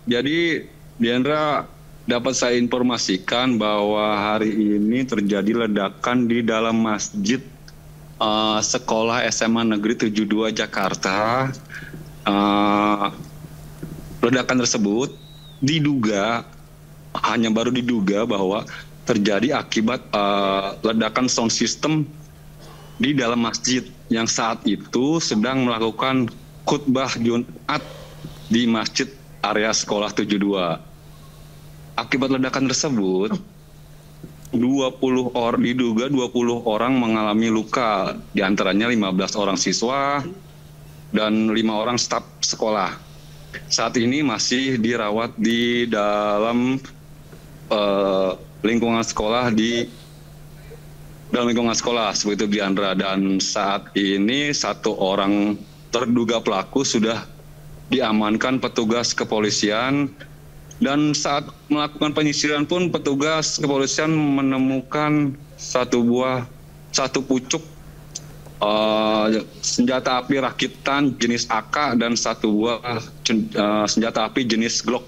Jadi Diandra, dapat saya informasikan bahwa hari ini terjadi ledakan di dalam masjid sekolah SMA Negeri 72 Jakarta. Ledakan tersebut baru diduga bahwa terjadi akibat ledakan sound system di dalam masjid yang saat itu sedang melakukan khutbah Jumat di masjid area sekolah 72. Akibat ledakan tersebut, diduga 20 orang mengalami luka, diantaranya 15 orang siswa dan 5 orang staf sekolah. Saat ini masih dirawat di dalam lingkungan sekolah seperti itu Diandra. Dan saat ini satu orang terduga pelaku sudah diamankan petugas kepolisian, dan saat melakukan penyisiran pun petugas kepolisian menemukan satu pucuk senjata api rakitan jenis AK dan satu buah senjata api jenis Glock.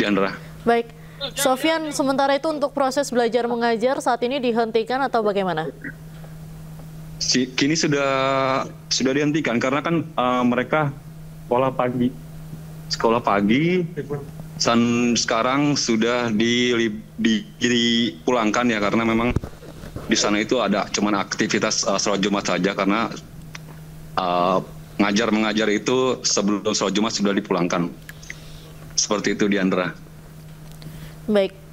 Diandra. Baik, Sofyan, sementara itu untuk proses belajar mengajar saat ini dihentikan atau bagaimana? Kini sudah dihentikan karena kan mereka sekolah pagi dan sekarang sudah dipulangkan ya, karena memang di sana itu ada cuman aktivitas sholat Jumat saja, karena mengajar itu sebelum sholat Jumat sudah dipulangkan. Seperti itu Diandra. Baik.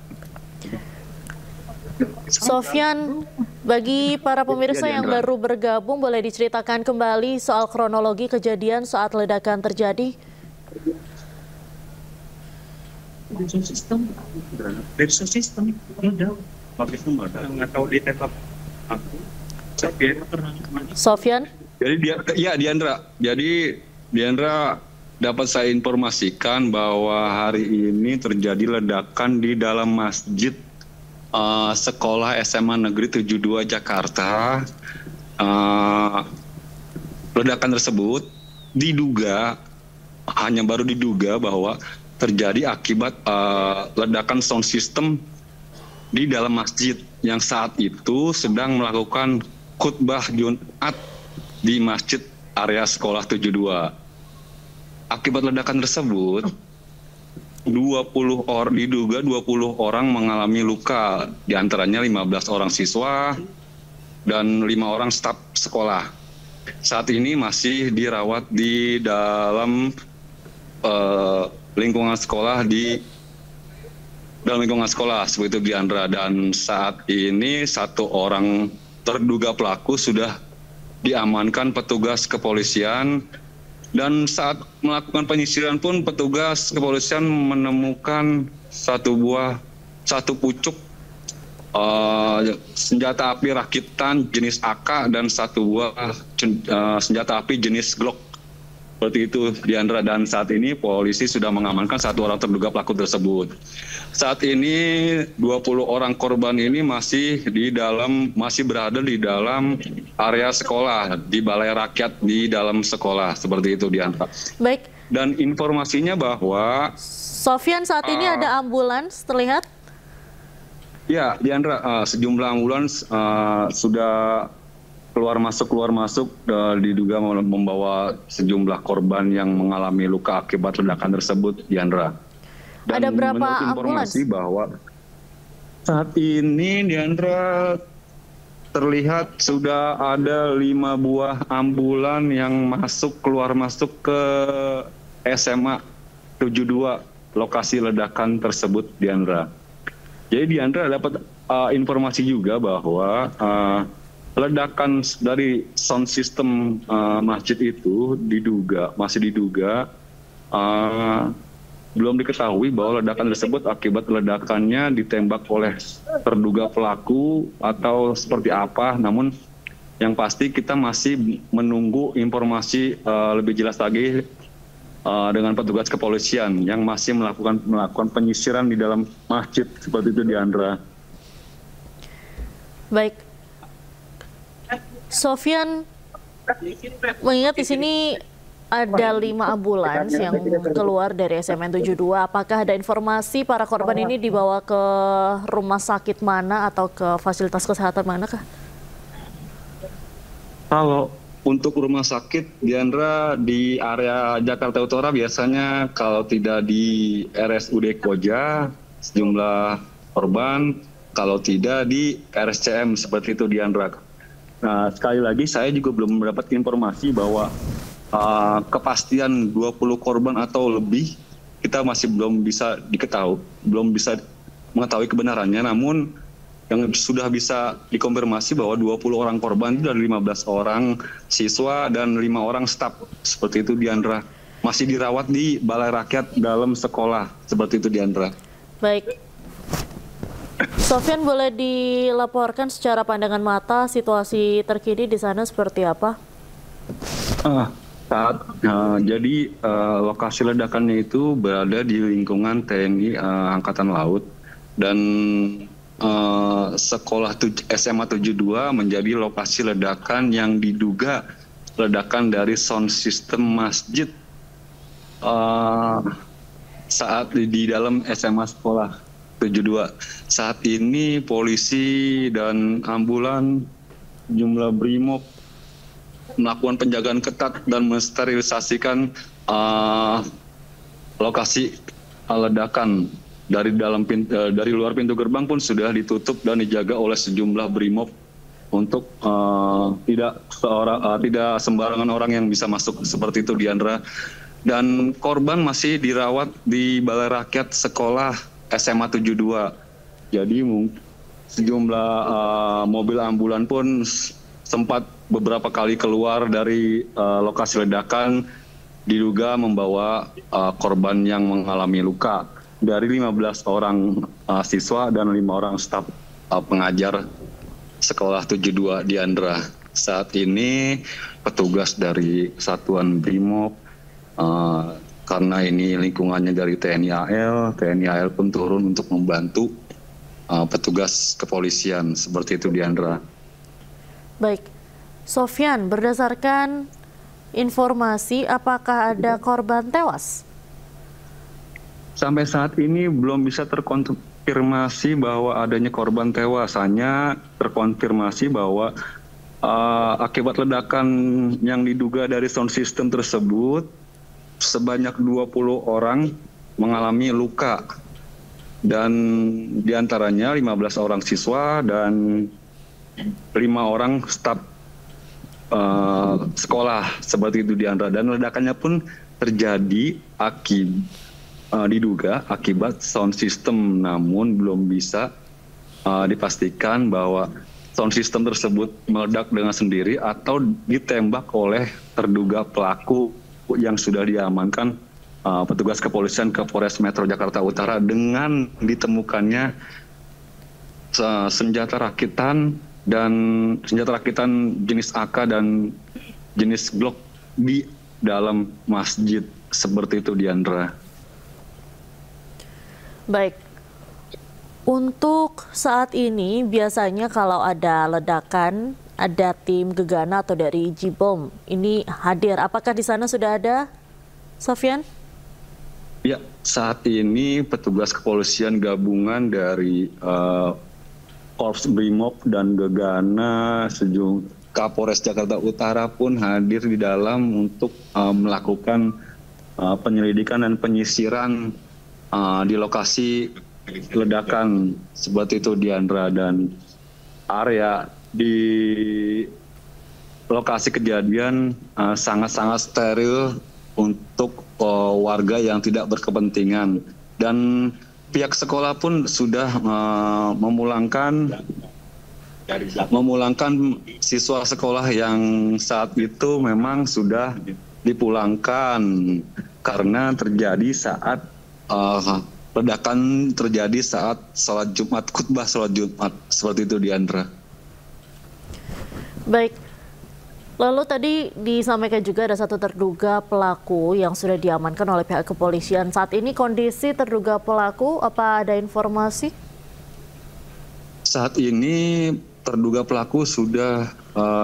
Sofyan, bagi para pemirsa yang baru bergabung, boleh diceritakan kembali soal kronologi kejadian saat ledakan terjadi? Sofyan? Jadi Diandra, dapat saya informasikan bahwa hari ini terjadi ledakan di dalam masjid sekolah SMA Negeri 72 Jakarta. Ledakan tersebut baru diduga bahwa terjadi akibat ledakan sound system di dalam masjid yang saat itu sedang melakukan khutbah Jumat di masjid area sekolah 72. Akibat ledakan tersebut, diduga 20 orang mengalami luka, diantaranya 15 orang siswa dan 5 orang staf sekolah. Saat ini masih dirawat di dalam lingkungan sekolah seperti itu Diandra. Dan saat ini satu orang terduga pelaku sudah diamankan petugas kepolisian. Dan saat melakukan penyisiran pun petugas kepolisian menemukan satu pucuk senjata api rakitan jenis AK dan satu buah senjata api jenis Glock. Seperti itu Diandra. Dan saat ini polisi sudah mengamankan satu orang terduga pelaku tersebut. Saat ini 20 orang korban ini masih berada di dalam area sekolah, di balai rakyat di dalam sekolah. Seperti itu Diandra. Baik. Dan informasinya bahwa Sofyan, saat ini ada ambulans terlihat? Ya Diandra, sejumlah ambulans sudah keluar masuk diduga membawa sejumlah korban yang mengalami luka akibat ledakan tersebut Diandra. Dan ada berapa menurut informasi ambulans? Bahwa saat ini Diandra terlihat sudah ada 5 buah ambulan yang keluar masuk ke SMA 72 lokasi ledakan tersebut Diandra. Jadi Diandra dapat informasi juga bahwa ledakan dari sound system masjid itu masih diduga belum diketahui bahwa ledakan tersebut akibat ledakannya ditembak oleh terduga pelaku atau seperti apa. Namun yang pasti kita masih menunggu informasi lebih jelas lagi dengan petugas kepolisian yang masih melakukan penyisiran di dalam masjid. Seperti itu Diandra. Baik. Sofyan, mengingat di sini ada 5 ambulans yang keluar dari SMN 72. Apakah ada informasi para korban ini dibawa ke rumah sakit mana atau ke fasilitas kesehatan manakah? Kalau untuk rumah sakit, Diandra, di area Jakarta Utara biasanya kalau tidak di RSUD Koja, sejumlah korban, kalau tidak di RSCM, seperti itu, Diandra. Nah, sekali lagi saya juga belum mendapat informasi bahwa kepastian 20 korban atau lebih kita masih belum bisa mengetahui kebenarannya, namun yang sudah bisa dikonfirmasi bahwa 20 orang korban itu dari 15 orang siswa dan 5 orang staf, seperti itu, Diandra. Masih dirawat di Balai Rakyat dalam sekolah, seperti itu, Diandra. Baik. Sofyan, boleh dilaporkan secara pandangan mata situasi terkini di sana seperti apa? Jadi lokasi ledakannya itu berada di lingkungan TNI Angkatan Laut, dan sekolah SMA 72 menjadi lokasi ledakan yang diduga ledakan dari sound system masjid saat di dalam SMA sekolah 72. Saat ini polisi dan ambulan, jumlah BRIMOB melakukan penjagaan ketat dan mensterilisasikan lokasi ledakan. Dari luar pintu gerbang pun sudah ditutup dan dijaga oleh sejumlah BRIMOB untuk tidak sembarangan orang yang bisa masuk, seperti itu, Diandra. Dan korban masih dirawat di Balai Rakyat Sekolah SMA 72. Jadi sejumlah mobil ambulan pun sempat beberapa kali keluar dari lokasi ledakan, diduga membawa korban yang mengalami luka. Dari 15 orang siswa dan 5 orang staf pengajar sekolah 72, Diandra. Saat ini petugas dari Satuan BRIMOB, karena ini lingkungannya dari TNI AL pun turun untuk membantu petugas kepolisian, seperti itu, Diandra. Baik, Sofyan, berdasarkan informasi, apakah ada korban tewas? Sampai saat ini belum bisa terkonfirmasi bahwa adanya korban tewas. Hanya terkonfirmasi bahwa akibat ledakan yang diduga dari sound system tersebut, sebanyak 20 orang mengalami luka. Dan diantaranya 15 orang siswa dan 5 orang staf sekolah, seperti itu, Diandra. Dan ledakannya pun terjadi diduga akibat sound system, namun belum bisa dipastikan bahwa sound system tersebut meledak dengan sendiri atau ditembak oleh terduga pelaku yang sudah diamankan petugas kepolisian ke Polres Metro Jakarta Utara dengan ditemukannya senjata rakitan jenis AK dan jenis Glock di dalam masjid, seperti itu, Diandra. Baik, untuk saat ini biasanya kalau ada ledakan, ada tim gegana atau dari Jibom ini hadir. Apakah di sana sudah ada, Sofyan? Ya, saat ini petugas kepolisian gabungan dari Korps BRIMOB dan gegana Kapolres Jakarta Utara pun hadir di dalam untuk melakukan penyelidikan dan penyisiran di lokasi ledakan, seperti itu, Diandra. Dan area di lokasi kejadian sangat-sangat steril untuk warga yang tidak berkepentingan. Dan pihak sekolah pun sudah memulangkan siswa sekolah yang saat itu memang sudah dipulangkan karena terjadi saat ledakan terjadi saat khutbah sholat Jumat, seperti itu, Diandra. Baik, lalu tadi disampaikan juga ada satu terduga pelaku yang sudah diamankan oleh pihak kepolisian. Saat ini kondisi terduga pelaku, apa ada informasi? Saat ini terduga pelaku sudah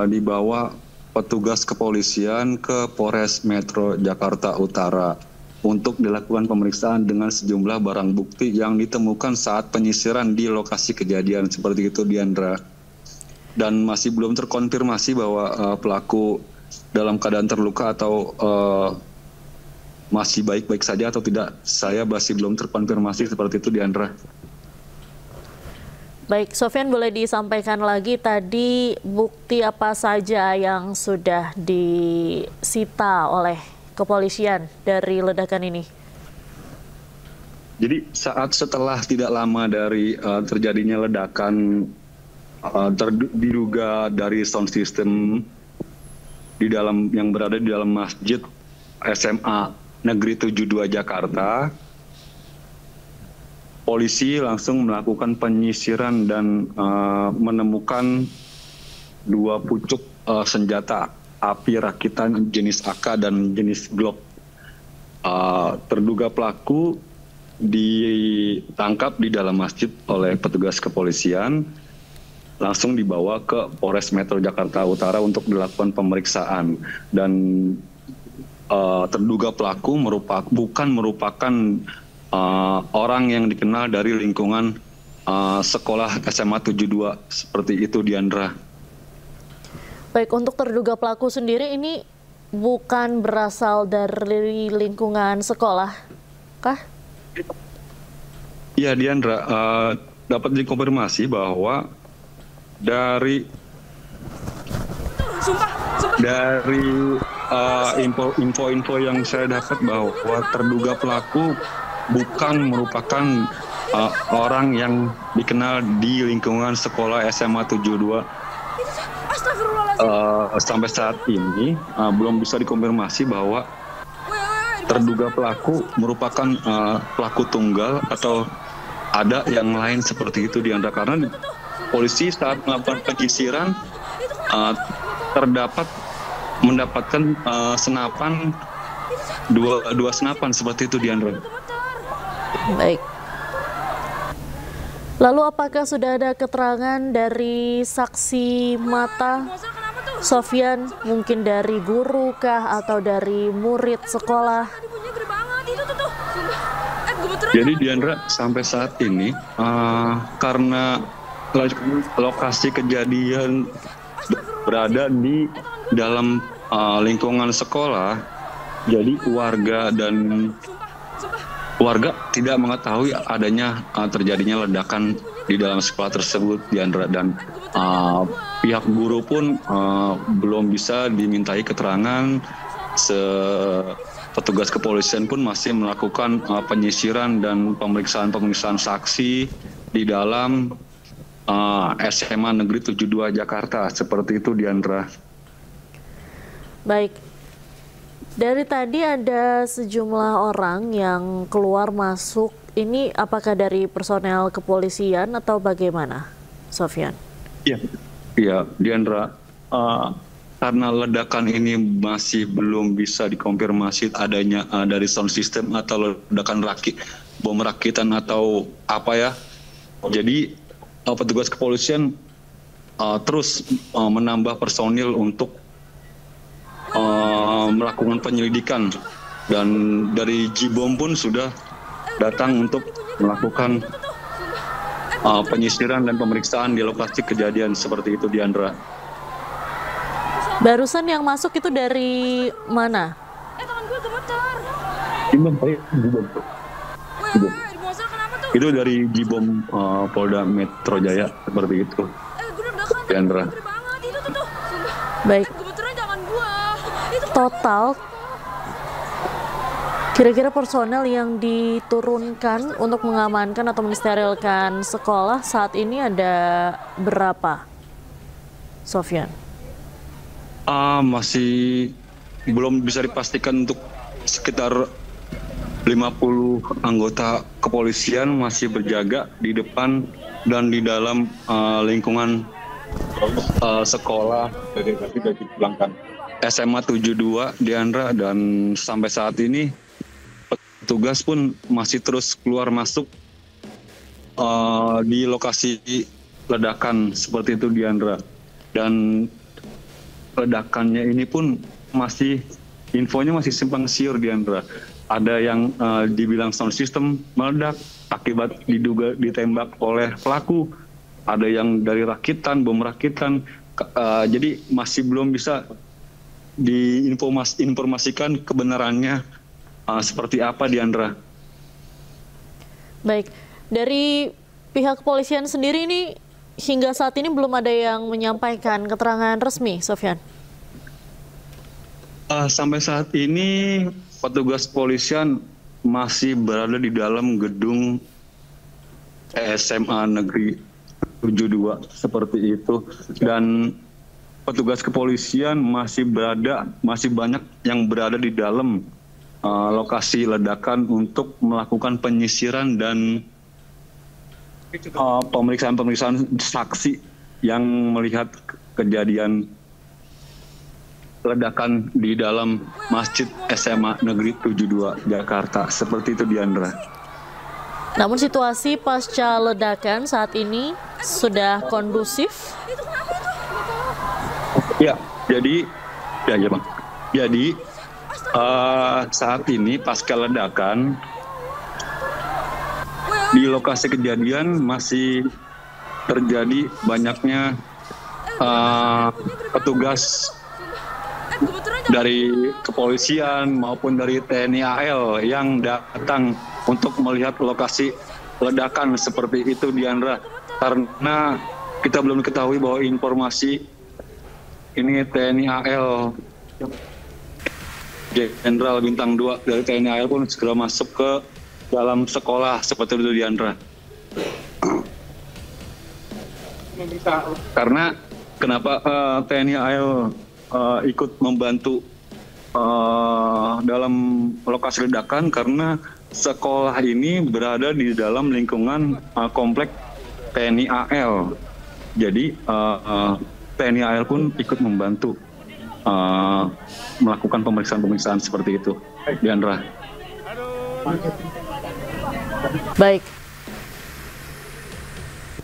dibawa petugas kepolisian ke Polres Metro Jakarta Utara untuk dilakukan pemeriksaan dengan sejumlah barang bukti yang ditemukan saat penyisiran di lokasi kejadian. Seperti itu, Diandra. Dan masih belum terkonfirmasi bahwa pelaku dalam keadaan terluka atau masih baik-baik saja atau tidak. Saya masih belum terkonfirmasi seperti itu, Diandra. Baik, Sofyan, boleh disampaikan lagi tadi bukti apa saja yang sudah disita oleh kepolisian dari ledakan ini? Jadi setelah tidak lama dari terjadinya ledakan diduga dari sound system yang berada di dalam masjid SMA Negeri 72 Jakarta, polisi langsung melakukan penyisiran dan menemukan 2 pucuk senjata api rakitan jenis AK dan jenis Glock. Terduga pelaku ditangkap di dalam masjid oleh petugas kepolisian, langsung dibawa ke Polres Metro Jakarta Utara untuk dilakukan pemeriksaan. Dan terduga pelaku bukan merupakan orang yang dikenal dari lingkungan sekolah SMA 72, seperti itu, Diandra. Baik, untuk terduga pelaku sendiri ini bukan berasal dari lingkungan sekolah, kah? Iya, Diandra, dapat dikonfirmasi bahwa dari info-info yang saya dapat bahwa terduga pelaku bukan merupakan orang yang dikenal di lingkungan sekolah SMA 72. Sampai saat ini belum bisa dikonfirmasi bahwa terduga pelaku merupakan pelaku tunggal atau ada yang lain seperti itu, Diandra, karena polisi saat melakukan penyisiran mendapatkan senapan dua senapan seperti itu, Diandra. Baik. Lalu apakah sudah ada keterangan dari saksi mata, Sofyan, mungkin dari guru kah atau dari murid sekolah? Jadi, Diandra, sampai saat ini karena lokasi kejadian berada di dalam lingkungan sekolah, jadi warga tidak mengetahui adanya terjadinya ledakan di dalam sekolah tersebut, Diandra, dan pihak guru pun belum bisa dimintai keterangan. Petugas kepolisian pun masih melakukan penyisiran dan pemeriksaan saksi di dalam SMA Negeri 72 Jakarta, seperti itu, Diandra. Baik. Dari tadi ada sejumlah orang yang keluar masuk. Ini apakah dari personel kepolisian atau bagaimana, Sofyan? Iya, Diandra. Karena ledakan ini masih belum bisa dikonfirmasi adanya dari sound system atau ledakan bom rakitan atau apa ya. Jadi petugas kepolisian terus menambah personil untuk melakukan penyelidikan, dan dari Jibom pun sudah datang untuk melakukan penyisiran dan pemeriksaan di lokasi kejadian, seperti itu, Diandra. Barusan yang masuk itu dari mana? Tangan gue gemetar. Jibom. Itu dari Jibom Polda Metro Jaya, seperti itu, Diandra. Baik. Total kira-kira personel yang diturunkan untuk mengamankan atau mensterilkan sekolah saat ini ada berapa, Sofyan? Masih belum bisa dipastikan. Untuk sekitar 50 anggota kepolisian masih berjaga di depan dan di dalam lingkungan sekolah dari dipulangkan SMA 72, Diandra, dan sampai saat ini petugas pun masih terus keluar masuk di lokasi ledakan, seperti itu, Diandra. Dan ledakannya ini pun masih infonya masih simpang siur, Diandra. Ada yang dibilang sound system meledak akibat diduga ditembak oleh pelaku. Ada yang dari rakitan, bom rakitan. Jadi masih belum bisa diinformasikan kebenarannya seperti apa, Diandra. Baik, dari pihak kepolisian sendiri ini hingga saat ini belum ada yang menyampaikan keterangan resmi, Sofyan. Sampai saat ini petugas kepolisian masih berada di dalam gedung SMA Negeri 72 seperti itu, dan petugas kepolisian masih banyak yang berada di dalam lokasi ledakan untuk melakukan penyisiran dan pemeriksaan saksi yang melihat kejadian ledakan di dalam Masjid SMA Negeri 72 Jakarta. Seperti itu, Diandra. Namun situasi pasca ledakan saat ini sudah kondusif? Ya, jadi Bang. Jadi saat ini pasca ledakan di lokasi kejadian masih terjadi banyaknya petugas dari kepolisian maupun dari TNI AL yang datang untuk melihat lokasi ledakan seperti itu, Diandra. Karena kita belum ketahui bahwa informasi ini TNI AL Jenderal Bintang 2 dari TNI AL pun segera masuk ke dalam sekolah seperti itu, Diandra. Karena kenapa TNI AL ikut membantu dalam lokasi ledakan, karena sekolah ini berada di dalam lingkungan komplek TNI AL. Jadi TNI AL pun ikut membantu melakukan pemeriksaan seperti itu, Diandra. Baik.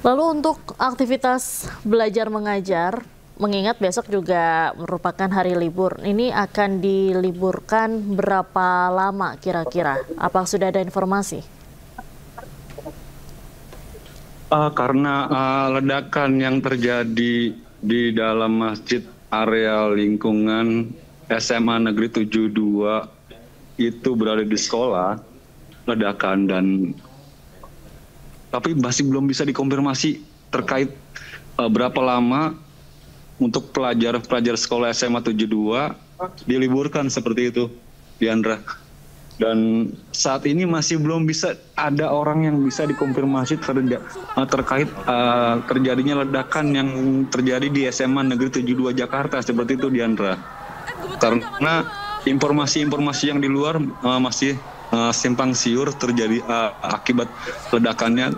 Lalu untuk aktivitas belajar mengajar, mengingat besok juga merupakan hari libur, ini akan diliburkan berapa lama kira-kira? Apa sudah ada informasi? Karena ledakan yang terjadi di dalam masjid area lingkungan SMA Negeri 72 itu berada di sekolah, ledakan, tapi masih belum bisa dikonfirmasi terkait berapa lama untuk pelajar sekolah SMA 72 diliburkan seperti itu, Diandra. Dan saat ini masih belum bisa ada orang yang bisa dikonfirmasi terkait terjadinya ledakan yang terjadi di SMA Negeri 72 Jakarta seperti itu, Diandra. Karena informasi-informasi yang di luar masih simpang siur terjadi akibat ledakannya,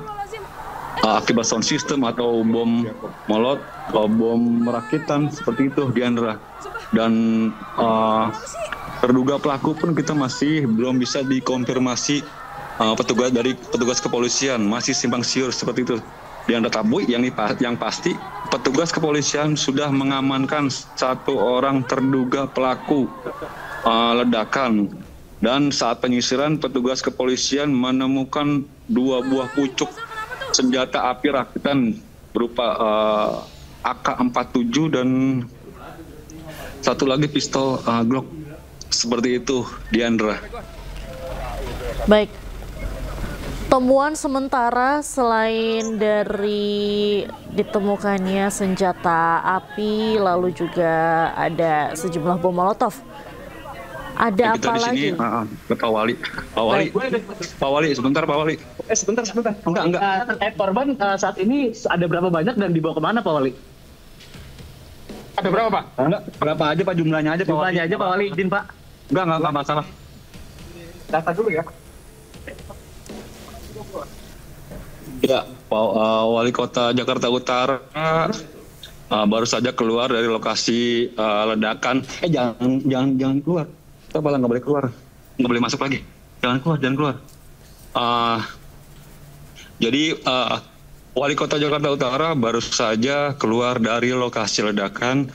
akibat sound system atau bom molot, bom rakitan seperti itu, Diandra. Dan terduga pelaku pun kita masih belum bisa dikonfirmasi petugas kepolisian, masih simpang siur seperti itu, Diandra. Tabu yang pasti petugas kepolisian sudah mengamankan satu orang terduga pelaku ledakan, dan saat penyisiran petugas kepolisian menemukan 2 buah pucuk senjata api rakitan berupa AK-47 dan satu lagi pistol Glock seperti itu, Diandra. Baik. Temuan sementara selain dari ditemukannya senjata api, lalu juga ada sejumlah bom molotov. Ada apa lagi? Pak Wali, sebentar Pak Wali. Sebentar. Enggak. Korban saat ini ada berapa banyak dan dibawa kemana, Pak Wali? Ada berapa, Pak? Enggak, berapa aja Pak, jumlahnya aja Pak Wali. Jumlahnya aja Pak Wali, izin Pak. Enggak masalah. Data dulu ya. Ya, Wali Kota Jakarta Utara baru saja keluar dari lokasi ledakan. Jangan keluar. Kita malah nggak boleh keluar, nggak boleh masuk lagi. Jangan keluar. Jadi Wali Kota Jakarta Utara baru saja keluar dari lokasi ledakan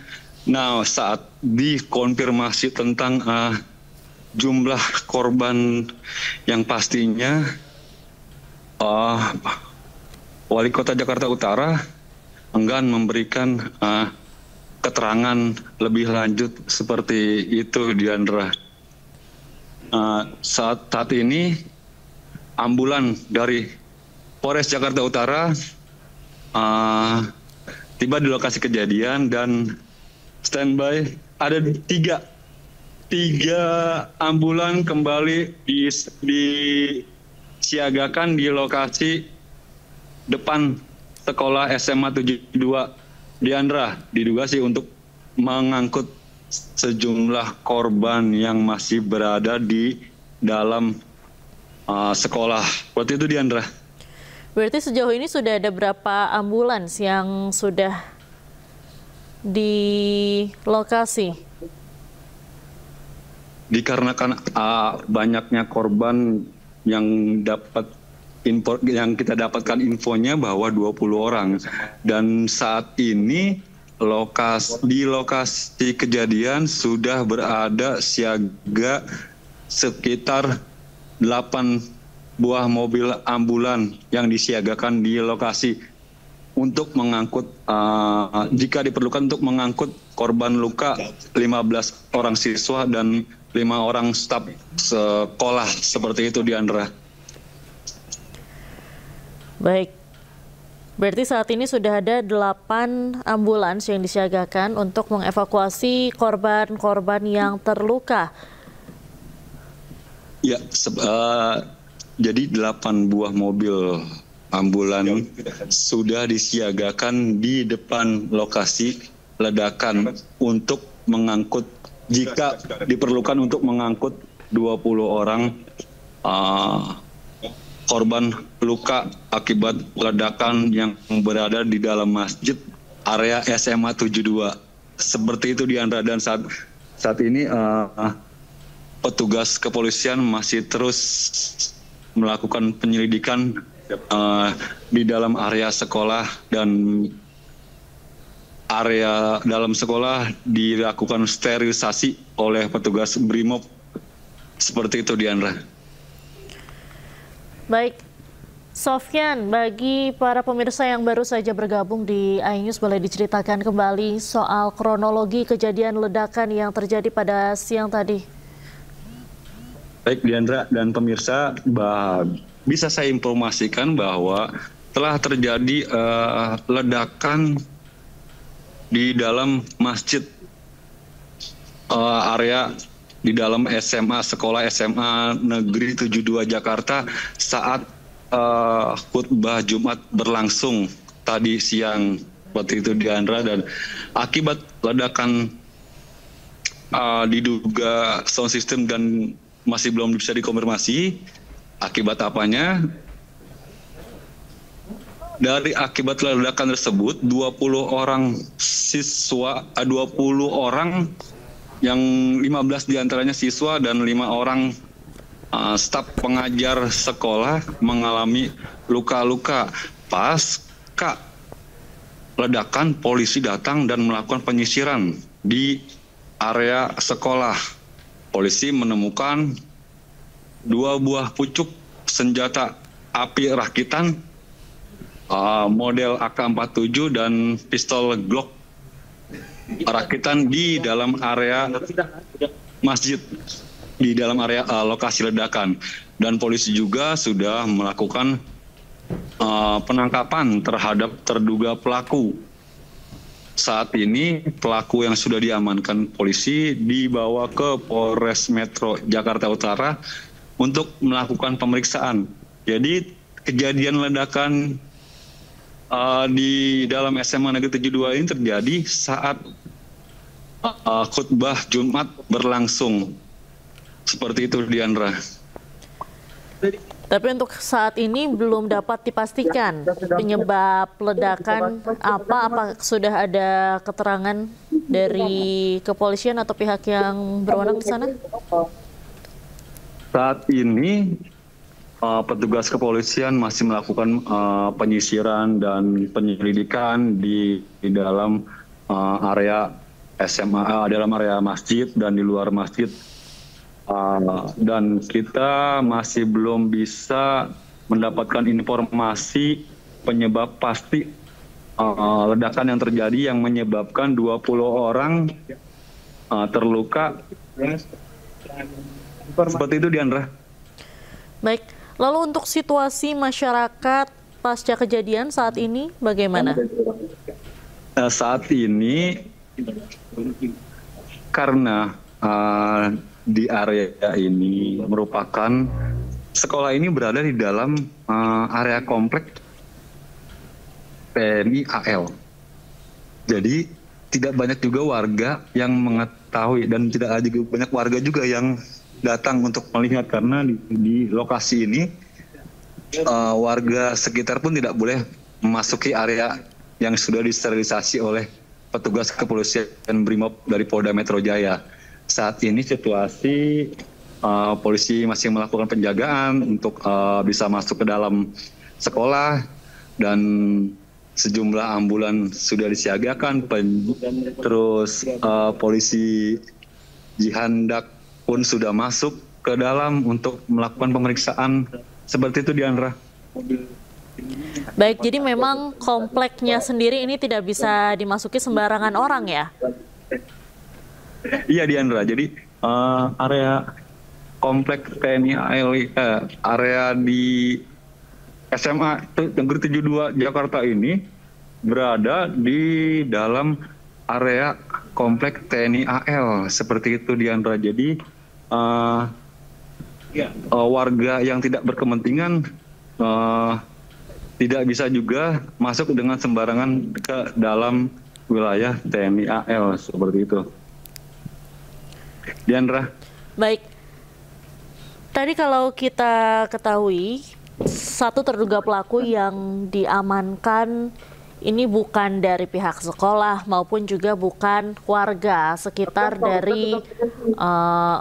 Nah, saat dikonfirmasi tentang jumlah korban yang pastinya, Wali Kota Jakarta Utara enggan memberikan keterangan lebih lanjut seperti itu, Diandra. Saat ini ambulan dari Polres Jakarta Utara tiba di lokasi kejadian dan standby. Ada tiga ambulan kembali disiagakan di lokasi depan sekolah SMA 72, Diandra. Diduga sih untuk mengangkut sejumlah korban yang masih berada di dalam sekolah. Seperti itu, Diandra. Berarti sejauh ini sudah ada berapa ambulans yang sudah di lokasi? Dikarenakan banyaknya korban yang kita dapatkan infonya bahwa 20 orang, dan saat ini di lokasi kejadian sudah berada siaga sekitar 8 buah mobil ambulan yang disiagakan di lokasi untuk mengangkut, jika diperlukan, untuk mengangkut korban luka 15 orang siswa dan 5 orang staf sekolah. Seperti itu, Diandra. Baik, berarti saat ini sudah ada 8 ambulans yang disiagakan untuk mengevakuasi korban-korban yang terluka. Ya, jadi 8 buah mobil ambulan sudah disiagakan di depan lokasi ledakan untuk mengangkut, jika diperlukan, untuk mengangkut 20 orang korban luka akibat ledakan yang berada di dalam masjid area SMA 72. Seperti itu, Diandra. Dan saat ini petugas kepolisian masih terus melakukan penyelidikan di dalam area sekolah, dan area dalam sekolah dilakukan sterilisasi oleh petugas BRIMOB. Seperti itu, Diandra. Baik, Sofyan, bagi para pemirsa yang baru saja bergabung di iNews, boleh diceritakan kembali soal kronologi kejadian ledakan yang terjadi pada siang tadi? Baik, Diandra dan pemirsa, bisa saya informasikan bahwa telah terjadi ledakan di dalam masjid, area di dalam sekolah SMA Negeri 72 Jakarta saat khutbah Jumat berlangsung tadi siang. Seperti itu, Diandra. Dan akibat ledakan diduga sound system dan masih belum bisa dikonfirmasi akibat apanya. Dari akibat ledakan tersebut, 20 orang siswa, 20 orang yang 15 diantaranya siswa dan 5 orang staf pengajar sekolah mengalami luka-luka. Pasca ledakan, polisi datang dan melakukan penyisiran di area sekolah. Polisi menemukan 2 buah pucuk senjata api rakitan model AK-47 dan pistol Glock rakitan di dalam area masjid, di dalam area lokasi ledakan. Dan polisi juga sudah melakukan penangkapan terhadap terduga pelaku. Saat ini pelaku yang sudah diamankan polisi dibawa ke Polres Metro Jakarta Utara untuk melakukan pemeriksaan. Jadi kejadian ledakan di dalam SMA Negeri 72 ini terjadi saat khutbah Jumat berlangsung. Seperti itu, Diandra. Tapi untuk saat ini belum dapat dipastikan penyebab ledakan apa sudah ada keterangan dari kepolisian atau pihak yang berwenang di sana? Saat ini petugas kepolisian masih melakukan penyisiran dan penyelidikan di dalam area SMA, dalam area masjid dan di luar masjid. Dan kita masih belum bisa mendapatkan informasi penyebab pasti ledakan yang terjadi yang menyebabkan 20 orang terluka. Seperti itu, Diandra. Baik, lalu untuk situasi masyarakat pasca kejadian saat ini bagaimana? Saat ini karena di area ini merupakan sekolah ini berada di dalam area komplek TNI AL. Jadi tidak banyak juga warga yang mengetahui dan tidak ada juga banyak warga juga yang datang untuk melihat karena di lokasi ini warga sekitar pun tidak boleh memasuki area yang sudah disterilisasi oleh petugas kepolisian Brimob dari Polda Metro Jaya. Saat ini situasi polisi masih melakukan penjagaan untuk bisa masuk ke dalam sekolah dan sejumlah ambulan sudah disiagakan. Terus polisi Jihandak pun sudah masuk ke dalam untuk melakukan pemeriksaan. Seperti itu, Diandra. Baik, jadi memang kompleknya sendiri ini tidak bisa dimasuki sembarangan orang ya? Iya, Diandra. Jadi area komplek TNI AL, area di SMA Negeri 72 Jakarta ini berada di dalam area komplek TNI AL. Seperti itu, Diandra. Jadi warga yang tidak berkepentingan tidak bisa juga masuk dengan sembarangan ke dalam wilayah TNI AL. Seperti itu, Diandra. Baik, tadi kalau kita ketahui satu terduga pelaku yang diamankan ini bukan dari pihak sekolah maupun juga bukan warga sekitar dari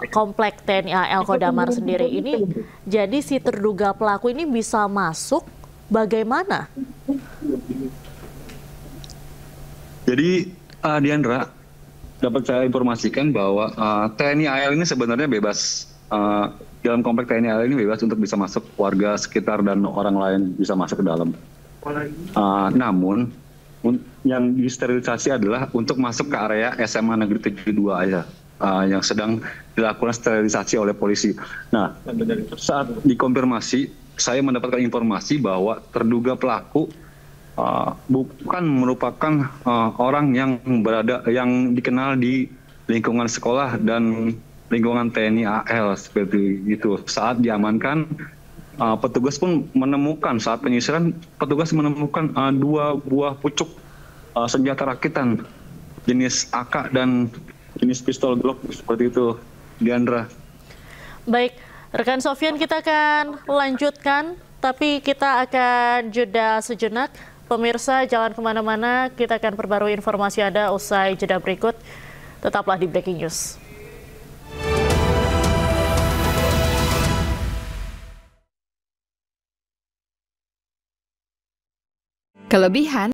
komplek TNI AL Kodamar sendiri ini. Jadi si terduga pelaku ini bisa masuk bagaimana? Jadi Diandra, dapat saya informasikan bahwa TNI AL ini sebenarnya bebas. Dalam komplek TNI AL ini bebas untuk bisa masuk, warga sekitar dan orang lain bisa masuk ke dalam. Namun yang disterilisasi adalah untuk masuk ke area SMA Negeri 72 aja, yang sedang dilakukan sterilisasi oleh polisi. Nah, saat dikonfirmasi, saya mendapatkan informasi bahwa terduga pelaku bukan merupakan orang yang dikenal di lingkungan sekolah dan lingkungan TNI AL seperti itu. Saat diamankan, petugas pun menemukan, saat penyisiran, petugas menemukan 2 buah pucuk senjata rakitan jenis AK dan jenis pistol Glock seperti itu, Diandra. Baik, rekan Sofyan, kita akan lanjutkan, tapi kita akan jeda sejenak. Pemirsa, jangan kemana-mana, kita akan perbarui informasi Anda usai jeda berikut. Tetaplah di Breaking News. Kelebihan